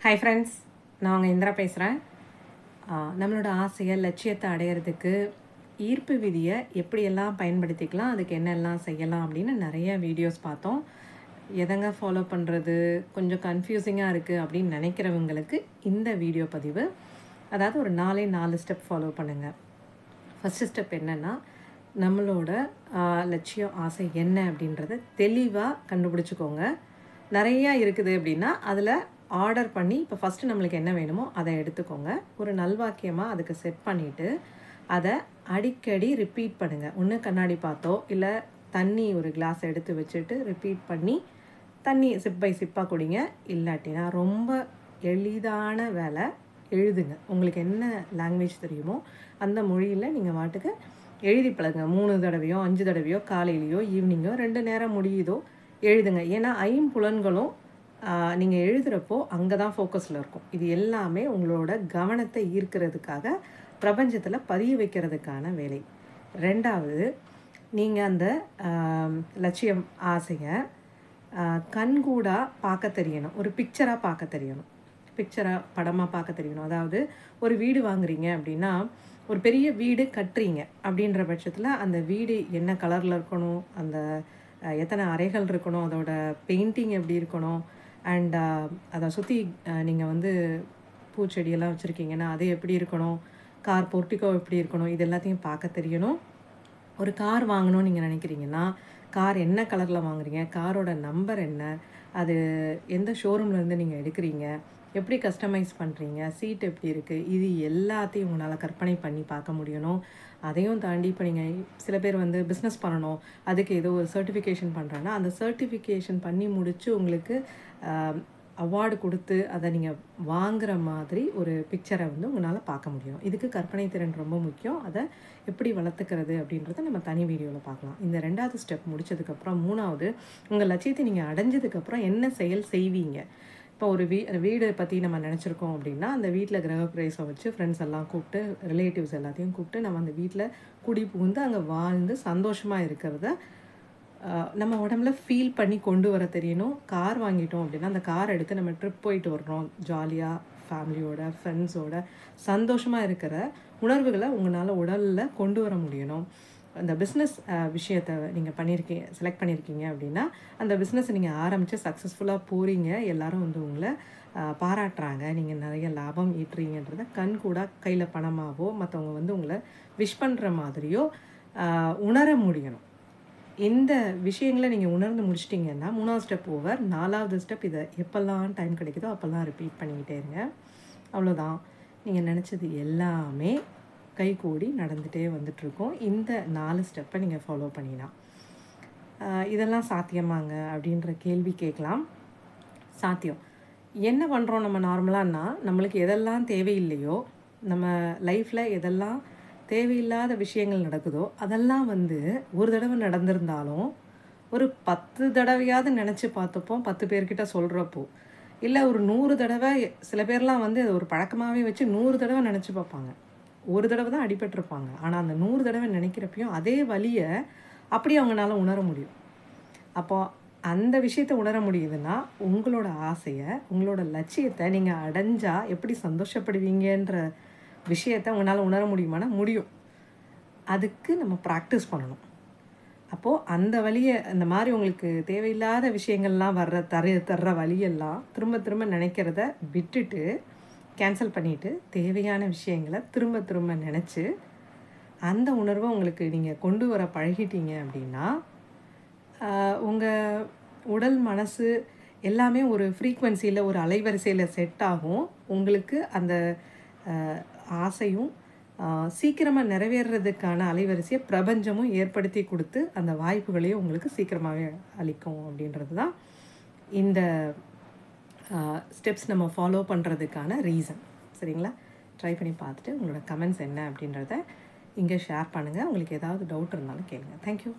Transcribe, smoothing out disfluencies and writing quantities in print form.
Hi friends, நான் உங்கள் இந்திரா பேசுகிறேன். நம்மளோட ஆசையை லட்சியத்தை அடையிறதுக்கு ஈர்ப்பு விதியை எப்படியெல்லாம் பயன்படுத்திக்கலாம், அதுக்கு என்னெல்லாம் செய்யலாம் அப்படின்னு நிறைய வீடியோஸ் பார்த்தோம். எதங்க ஃபாலோ பண்ணுறது, கொஞ்சம் கன்ஃபியூசிங்காக இருக்குது அப்படின்னு நினைக்கிறவங்களுக்கு இந்த வீடியோ பதிவு. அதாவது ஒரு 4 ஸ்டெப் ஃபாலோ பண்ணுங்கள். ஃபஸ்ட்டு ஸ்டெப் என்னென்னா, நம்மளோட லட்சியம் ஆசை என்ன அப்படின்றத தெளிவாக கண்டுபிடிச்சிக்கோங்க. நிறையா இருக்குது அப்படின்னா அதில் ஆர்டர் பண்ணி இப்போ ஃபஸ்ட்டு நம்மளுக்கு என்ன வேணுமோ அதை எடுத்துக்கோங்க. ஒரு நல்வாக்கியமாக அதுக்கு செட் பண்ணிவிட்டு அதை அடிக்கடி ரிப்பீட் பண்ணுங்கள். ஒன்று கண்ணாடி பார்த்தோ இல்லை தண்ணி ஒரு கிளாஸ் எடுத்து வச்சுட்டு ரிப்பீட் பண்ணி தண்ணி சிப் பை சிப்பாக குடிங்க. இல்லாட்டினா ரொம்ப எளிதான வேலை, எழுதுங்க. உங்களுக்கு என்ன லாங்குவேஜ் தெரியுமோ அந்த மொழியில் நீங்கள் வாட்டுக்கு எழுதி பழகுங்க. 3 தடவையோ 5 தடவையோ காலையிலையோ ஈவினிங்கோ 2 நேரம் முடியுதோ எழுதுங்க. ஏன்னா ஐம்புலன்களும் நீங்கள் எழுதுகிறப்போ அங்கே தான் ஃபோக்கஸில் இருக்கும். இது எல்லாமே உங்களோட கவனத்தை ஈர்க்கிறதுக்காக பிரபஞ்சத்தில் பதிய வைக்கிறதுக்கான வேலை. 2வது, நீங்கள் அந்த லட்சியம் ஆசையை கண்கூடாக பார்க்க தெரியணும். ஒரு பிக்சராக பார்க்க தெரியணும். பிக்சராக படமாக பார்க்க தெரியணும். அதாவது ஒரு வீடு வாங்குறீங்க அப்படின்னா, ஒரு பெரிய வீடு கட்டுறீங்க அப்படின்ற பட்சத்தில் அந்த வீடு என்ன கலரில் இருக்கணும், அந்த எத்தனை அறைகள் இருக்கணும், அதோட பெயிண்டிங் எப்படி இருக்கணும், அண்ட் அதை சுற்றி நீங்கள் வந்து பூச்செடியெல்லாம் வச்சுருக்கீங்கன்னா அது எப்படி இருக்கணும், கார் போர்ட்டிகோ எப்படி இருக்கணும், இது எல்லாத்தையும் பார்க்க தெரியணும். ஒரு கார் வாங்கணும்னு நீங்கள் நினைக்கிறீங்கன்னா, கார் என்ன கலரில் வாங்குறீங்க, காரோட நம்பர் என்ன, அது எந்த ஷோரூம்லேருந்து நீங்கள் எடுக்கிறீங்க, எப்படி கஸ்டமைஸ் பண்ணுறீங்க, சீட் எப்படி இருக்குது, இது எல்லாத்தையும் உங்களால் கற்பனை பண்ணி பார்க்க முடியணும். அதையும் தாண்டி இப்போ நீங்கள் சில பேர் வந்து பிஸ்னஸ் பண்ணணும், அதுக்கு ஏதோ ஒரு சர்டிஃபிகேஷன் பண்ணுறேன்னா அந்த சர்டிஃபிகேஷன் பண்ணி முடித்து உங்களுக்கு அவார்டு கொடுத்து அதை நீங்கள் வாங்குகிற மாதிரி ஒரு பிக்சரை வந்து உங்களால் பார்க்க முடியும். இதுக்கு கற்பனை திறன் ரொம்ப முக்கியம். அதை எப்படி வளர்த்துக்கிறது அப்படின்றத நம்ம தனி வீடியோவில் பார்க்கலாம். இந்த 2வது ஸ்டெப் முடித்ததுக்கப்புறம் 3வது, உங்கள் லட்சியத்தை நீங்கள் அடைஞ்சதுக்கப்புறம் என்ன செயல் செய்வீங்க. இப்போ ஒரு வீடு பற்றி நம்ம நினச்சிருக்கோம் அப்படின்னா, அந்த வீட்டில் கிரகப்பிரவேசம் வச்சு ஃப்ரெண்ட்ஸ் எல்லாம் கூப்பிட்டு, ரிலேட்டிவ்ஸ் எல்லாத்தையும் கூப்பிட்டு நம்ம அந்த வீட்டில் குடி புகுந்து அங்கே வாழ்ந்து சந்தோஷமாக இருக்கிறத நம்ம உடம்புல ஃபீல் பண்ணி கொண்டு வர தெரியணும். கார் வாங்கிட்டோம் அப்படின்னா அந்த கார் எடுத்து நம்ம ட்ரிப் போயிட்டு வர்றோம், ஜாலியாக ஃபேமிலியோட ஃப்ரெண்ட்ஸோட சந்தோஷமாக இருக்கிற உணர்வுகளை உங்களால் உடலில் கொண்டு வர முடியணும். அந்த பிஸ்னஸ் விஷயத்தை நீங்கள் செலக்ட் பண்ணியிருக்கீங்க அப்படின்னா அந்த பிஸ்னஸை நீங்கள் ஆரம்பித்து சக்ஸஸ்ஃபுல்லாக போகிறீங்க, எல்லோரும் வந்து உங்களை பாராட்டுறாங்க, நீங்கள் நிறைய லாபம் ஈட்டுறீங்கன்றத கண்கூட கையில் பணமாகவோ மற்றவங்க வந்து உங்களை விஷ் பண்ணுற மாதிரியோ உணர முடியணும். இந்த விஷயங்களை நீங்கள் உணர்ந்து முடிச்சிட்டிங்கன்னா 3வது ஸ்டெப் ஓவர். 4வது ஸ்டெப், இதை எப்போல்லாம் டைம் கிடைக்குதோ அப்போல்லாம் ரிப்பீட் பண்ணிக்கிட்டே இருங்க. அவ்வளோதான். நீங்கள் நினச்சது எல்லாமே கைகூடி நடந்துகிட்டே வந்துட்டுருக்கோம். இந்த 4 ஸ்டெப்பை நீங்கள் ஃபாலோ பண்ணிடலாம். இதெல்லாம் சாத்தியமாங்க அப்படின்ற கேள்வி கேட்கலாம். சாத்தியம். என்ன பண்ணுறோம் நம்ம நார்மலான்னா, நம்மளுக்கு எதெல்லாம் தேவையில்லையோ, நம்ம லைஃப்பில் எதெல்லாம் தேவையில்லாத விஷயங்கள் நடக்குதோ அதெல்லாம் வந்து ஒரு தடவை நடந்திருந்தாலும் ஒரு 10 தடவையாவது நினச்சி பார்த்தப்போ 10 பேர்கிட்ட சொல்கிறப்போ, இல்லை ஒரு 100 தடவை, சில பேர்லாம் வந்து அது ஒரு பழக்கமாகவே வச்சு 100 தடவை நினச்சி பார்ப்பாங்க. ஒரு தடவை தான் அடிபட்டிருப்பாங்க. ஆனால் அந்த 100 தடவை நினைக்கிறப்பையும் அதே வலியை அப்படியே அவங்களால உணர முடியும். அப்போது அந்த விஷயத்தை உணர முடியுதுன்னா, உங்களோட ஆசையை, உங்களோட லட்சியத்தை நீங்கள் அடைஞ்சால் எப்படி சந்தோஷப்படுவீங்கன்ற விஷயத்தை உங்களால் உணர முடியுமானா முடியும். அதுக்கு நம்ம ப்ராக்டிஸ் பண்ணணும். அப்போது அந்த வலியை, அந்த மாதிரி உங்களுக்கு தேவையில்லாத விஷயங்கள்லாம் தர்ற வலியெல்லாம் திரும்ப திரும்ப நினைக்கிறத விட்டுட்டு கேன்சல் பண்ணிவிட்டு தேவையான விஷயங்களை திரும்ப திரும்ப நினச்சி அந்த உணர்வை உங்களுக்கு நீங்கள் கொண்டு வர பழகிட்டீங்க அப்படின்னா, உங்கள் உடல் மனசு எல்லாமே ஒரு ஃப்ரீக்வன்சியில், ஒரு அலைவரிசையில் செட் ஆகும். உங்களுக்கு அந்த ஆசையும் சீக்கிரமாக நிறைவேறதுக்கான அலைவரிசையை பிரபஞ்சமும் ஏற்படுத்தி கொடுத்து அந்த வாய்ப்புகளையும் உங்களுக்கு சீக்கிரமாகவே அளிக்கும். அப்படின்றது தான் இந்த ஸ்டெப்ஸ் நம்ம ஃபாலோ பண்ணுறதுக்கான ரீசன். சரிங்களா? ட்ரை பண்ணி பார்த்துட்டு உங்களோட கமெண்ட்ஸ் என்ன அப்படின்றத இங்கே ஷேர் பண்ணுங்கள். உங்களுக்கு ஏதாவது டவுட் இருந்தாலும் கேளுங்க. தேங்க்யூ.